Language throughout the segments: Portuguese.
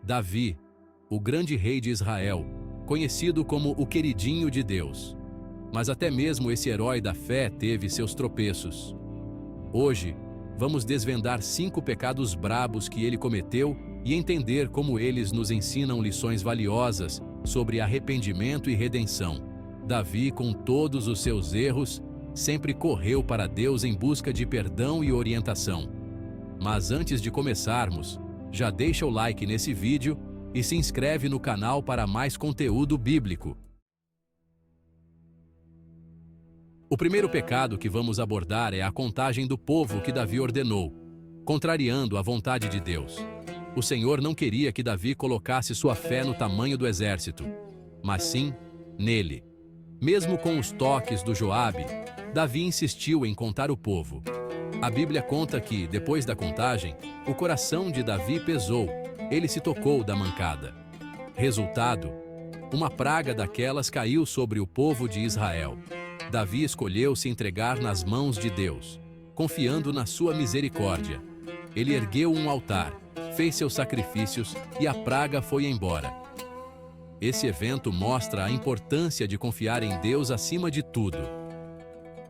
Davi, o grande rei de Israel, conhecido como o queridinho de Deus. Mas até mesmo esse herói da fé teve seus tropeços. Hoje, vamos desvendar 5 pecados brabos que ele cometeu e entender como eles nos ensinam lições valiosas sobre arrependimento e redenção. Davi, com todos os seus erros, sempre correu para Deus em busca de perdão e orientação. Mas antes de começarmos, já deixa o like nesse vídeo e se inscreve no canal para mais conteúdo bíblico. O primeiro pecado que vamos abordar é a contagem do povo que Davi ordenou, contrariando a vontade de Deus. O Senhor não queria que Davi colocasse sua fé no tamanho do exército, mas sim nele. Mesmo com os toques do Joabe, Davi insistiu em contar o povo. A Bíblia conta que, depois da contagem, o coração de Davi pesou, ele se tocou da mancada. Resultado: uma praga daquelas caiu sobre o povo de Israel. Davi escolheu se entregar nas mãos de Deus, confiando na sua misericórdia. Ele ergueu um altar, fez seus sacrifícios e a praga foi embora. Esse evento mostra a importância de confiar em Deus acima de tudo.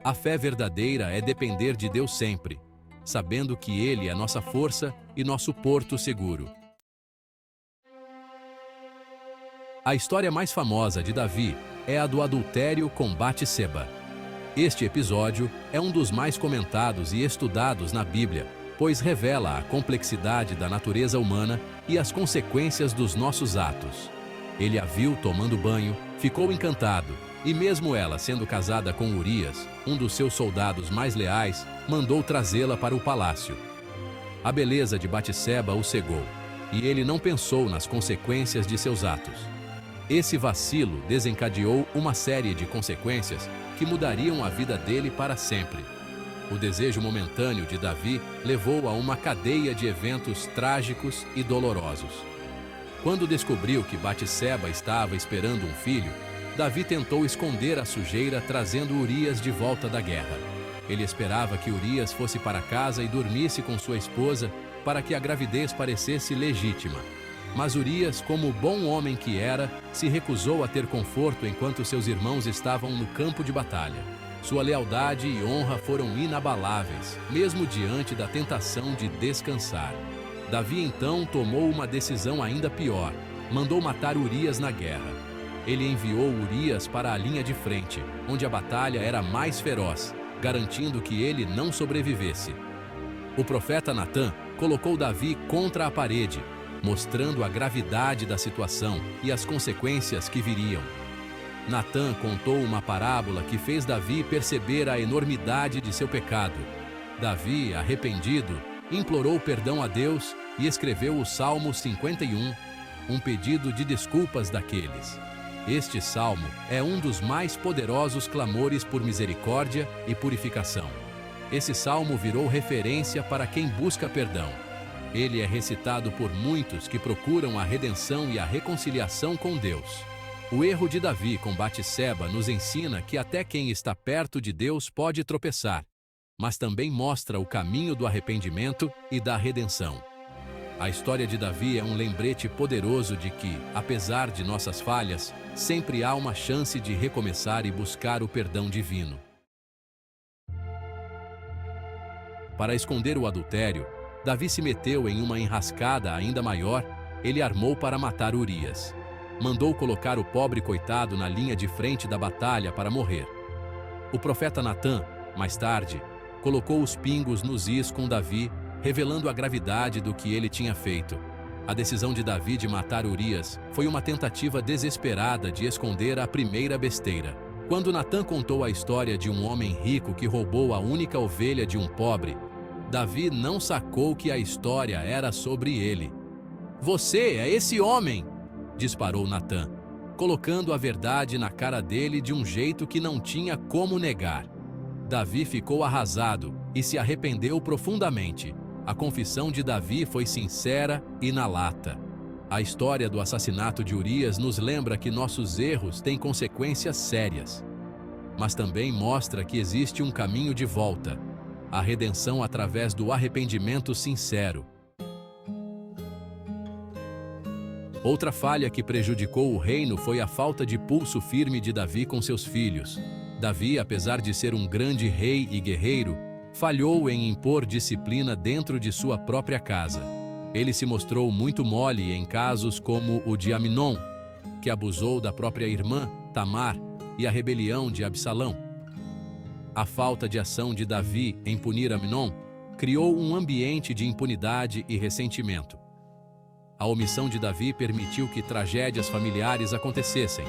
A fé verdadeira é depender de Deus sempre, sabendo que Ele é nossa força e nosso porto seguro. A história mais famosa de Davi é a do adultério com Batseba. Este episódio é um dos mais comentados e estudados na Bíblia, pois revela a complexidade da natureza humana e as consequências dos nossos atos. Ele a viu tomando banho, ficou encantado, e mesmo ela sendo casada com Urias, um dos seus soldados mais leais, mandou trazê-la para o palácio. A beleza de Batseba o cegou, e ele não pensou nas consequências de seus atos. Esse vacilo desencadeou uma série de consequências que mudariam a vida dele para sempre. O desejo momentâneo de Davi levou a uma cadeia de eventos trágicos e dolorosos. Quando descobriu que Batseba estava esperando um filho, Davi tentou esconder a sujeira trazendo Urias de volta da guerra. Ele esperava que Urias fosse para casa e dormisse com sua esposa para que a gravidez parecesse legítima. Mas Urias, como bom homem que era, se recusou a ter conforto enquanto seus irmãos estavam no campo de batalha. Sua lealdade e honra foram inabaláveis, mesmo diante da tentação de descansar. Davi então tomou uma decisão ainda pior. Mandou matar Urias na guerra. Ele enviou Urias para a linha de frente, onde a batalha era mais feroz, garantindo que ele não sobrevivesse. O profeta Natã colocou Davi contra a parede, mostrando a gravidade da situação e as consequências que viriam. Natã contou uma parábola que fez Davi perceber a enormidade de seu pecado. Davi, arrependido, implorou perdão a Deus e escreveu o Salmo 51, um pedido de desculpas daqueles. Este salmo é um dos mais poderosos clamores por misericórdia e purificação. Esse salmo virou referência para quem busca perdão. Ele é recitado por muitos que procuram a redenção e a reconciliação com Deus. O erro de Davi com Batseba nos ensina que até quem está perto de Deus pode tropeçar, mas também mostra o caminho do arrependimento e da redenção. A história de Davi é um lembrete poderoso de que, apesar de nossas falhas, sempre há uma chance de recomeçar e buscar o perdão divino. Para esconder o adultério, Davi se meteu em uma enrascada ainda maior. Ele armou para matar Urias. Mandou colocar o pobre coitado na linha de frente da batalha para morrer. O profeta Natã, mais tarde, colocou os pingos nos is com Davi, revelando a gravidade do que ele tinha feito. A decisão de Davi de matar Urias foi uma tentativa desesperada de esconder a primeira besteira. Quando Natã contou a história de um homem rico que roubou a única ovelha de um pobre, Davi não sacou que a história era sobre ele. "Você é esse homem!" disparou Natã, colocando a verdade na cara dele de um jeito que não tinha como negar. Davi ficou arrasado e se arrependeu profundamente. A confissão de Davi foi sincera e na lata. A história do assassinato de Urias nos lembra que nossos erros têm consequências sérias, mas também mostra que existe um caminho de volta, a redenção através do arrependimento sincero. Outra falha que prejudicou o reino foi a falta de pulso firme de Davi com seus filhos. Davi, apesar de ser um grande rei e guerreiro, falhou em impor disciplina dentro de sua própria casa. Ele se mostrou muito mole em casos como o de Amnon, que abusou da própria irmã, Tamar, e a rebelião de Absalão. A falta de ação de Davi em punir Amnon criou um ambiente de impunidade e ressentimento. A omissão de Davi permitiu que tragédias familiares acontecessem.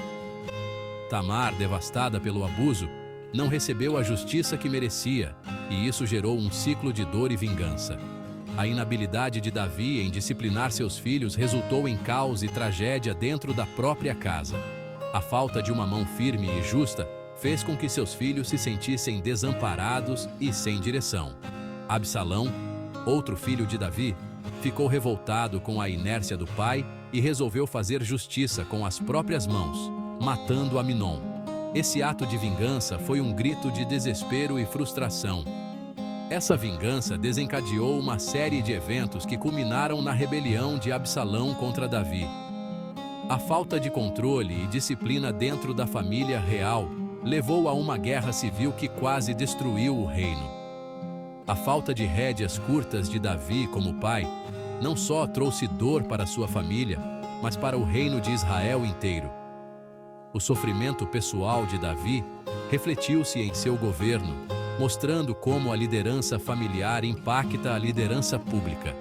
Tamar, devastada pelo abuso, não recebeu a justiça que merecia, e isso gerou um ciclo de dor e vingança. A inabilidade de Davi em disciplinar seus filhos resultou em caos e tragédia dentro da própria casa. A falta de uma mão firme e justa fez com que seus filhos se sentissem desamparados e sem direção. Absalão, outro filho de Davi, ficou revoltado com a inércia do pai e resolveu fazer justiça com as próprias mãos, matando Amnon. Esse ato de vingança foi um grito de desespero e frustração. Essa vingança desencadeou uma série de eventos que culminaram na rebelião de Absalão contra Davi. A falta de controle e disciplina dentro da família real levou a uma guerra civil que quase destruiu o reino. A falta de rédeas curtas de Davi como pai não só trouxe dor para sua família, mas para o reino de Israel inteiro. O sofrimento pessoal de Davi refletiu-se em seu governo, mostrando como a liderança familiar impacta a liderança pública.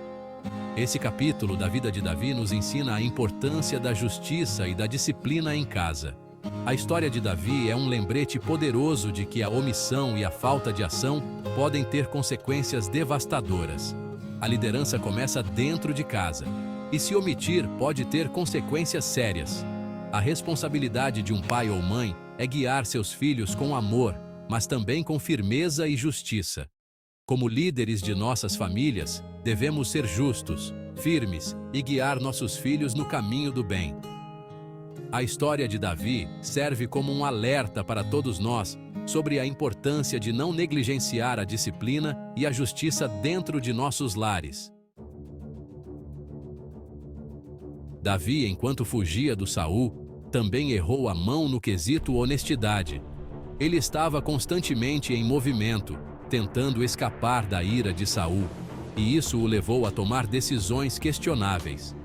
Esse capítulo da vida de Davi nos ensina a importância da justiça e da disciplina em casa. A história de Davi é um lembrete poderoso de que a omissão e a falta de ação podem ter consequências devastadoras. A liderança começa dentro de casa, e se omitir pode ter consequências sérias. A responsabilidade de um pai ou mãe é guiar seus filhos com amor, mas também com firmeza e justiça. Como líderes de nossas famílias, devemos ser justos, firmes e guiar nossos filhos no caminho do bem. A história de Davi serve como um alerta para todos nós sobre a importância de não negligenciar a disciplina e a justiça dentro de nossos lares. Davi, enquanto fugia do Saul, também errou a mão no quesito honestidade. Ele estava constantemente em movimento, tentando escapar da ira de Saul, e isso o levou a tomar decisões questionáveis.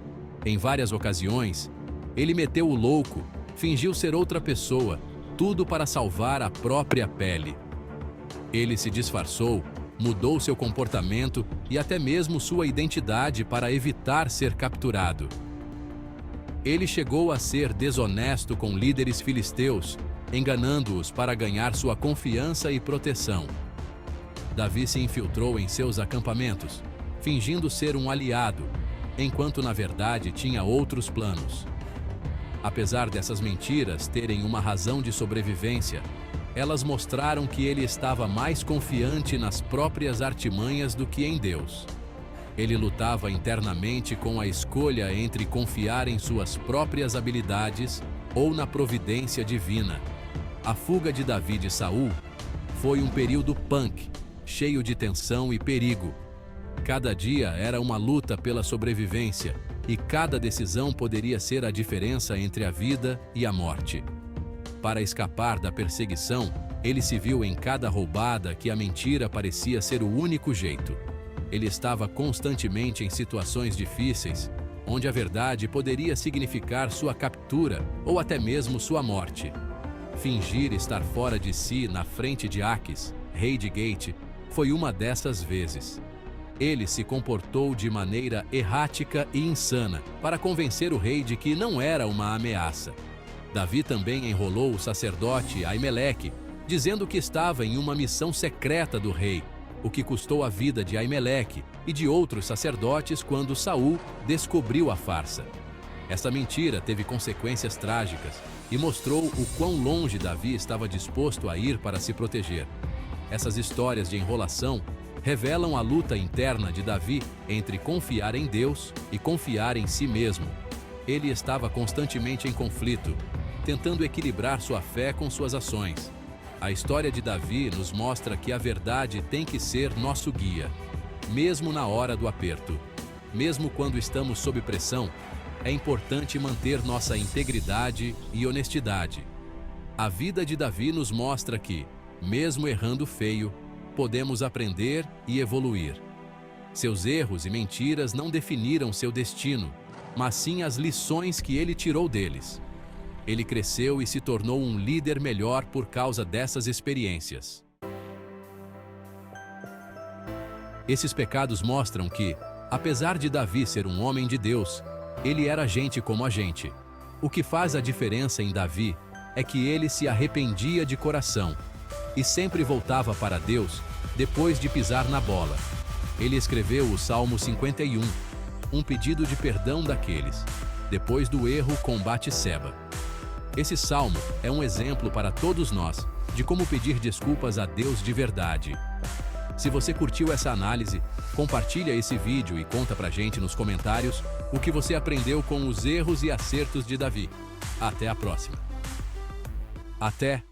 Em várias ocasiões, ele meteu o louco, fingiu ser outra pessoa, tudo para salvar a própria pele. Ele se disfarçou, mudou seu comportamento e até mesmo sua identidade para evitar ser capturado. Ele chegou a ser desonesto com líderes filisteus, enganando-os para ganhar sua confiança e proteção. Davi se infiltrou em seus acampamentos, fingindo ser um aliado, enquanto na verdade tinha outros planos. Apesar dessas mentiras terem uma razão de sobrevivência, elas mostraram que ele estava mais confiante nas próprias artimanhas do que em Deus. Ele lutava internamente com a escolha entre confiar em suas próprias habilidades ou na providência divina. A fuga de Davi de Saul foi um período punk, cheio de tensão e perigo. Cada dia era uma luta pela sobrevivência, e cada decisão poderia ser a diferença entre a vida e a morte. Para escapar da perseguição, ele se viu em cada roubada que a mentira parecia ser o único jeito. Ele estava constantemente em situações difíceis, onde a verdade poderia significar sua captura ou até mesmo sua morte. Fingir estar fora de si na frente de Aquis, rei de Gate, foi uma dessas vezes. Ele se comportou de maneira errática e insana para convencer o rei de que não era uma ameaça. Davi também enrolou o sacerdote Aimeleque, dizendo que estava em uma missão secreta do rei, o que custou a vida de Aimeleque e de outros sacerdotes quando Saul descobriu a farsa. Essa mentira teve consequências trágicas e mostrou o quão longe Davi estava disposto a ir para se proteger. Essas histórias de enrolação revelam a luta interna de Davi entre confiar em Deus e confiar em si mesmo. Ele estava constantemente em conflito, tentando equilibrar sua fé com suas ações. A história de Davi nos mostra que a verdade tem que ser nosso guia, mesmo na hora do aperto. Mesmo quando estamos sob pressão, é importante manter nossa integridade e honestidade. A vida de Davi nos mostra que, mesmo errando feio, podemos aprender e evoluir. Seus erros e mentiras não definiram seu destino, mas sim as lições que ele tirou deles. Ele cresceu e se tornou um líder melhor por causa dessas experiências. Esses pecados mostram que, apesar de Davi ser um homem de Deus, ele era gente como a gente. O que faz a diferença em Davi é que ele se arrependia de coração e sempre voltava para Deus depois de pisar na bola. Ele escreveu o Salmo 51, um pedido de perdão daqueles, depois do erro com Batseba. Esse salmo é um exemplo para todos nós de como pedir desculpas a Deus de verdade. Se você curtiu essa análise, compartilha esse vídeo e conta pra gente nos comentários o que você aprendeu com os erros e acertos de Davi. Até a próxima. Até!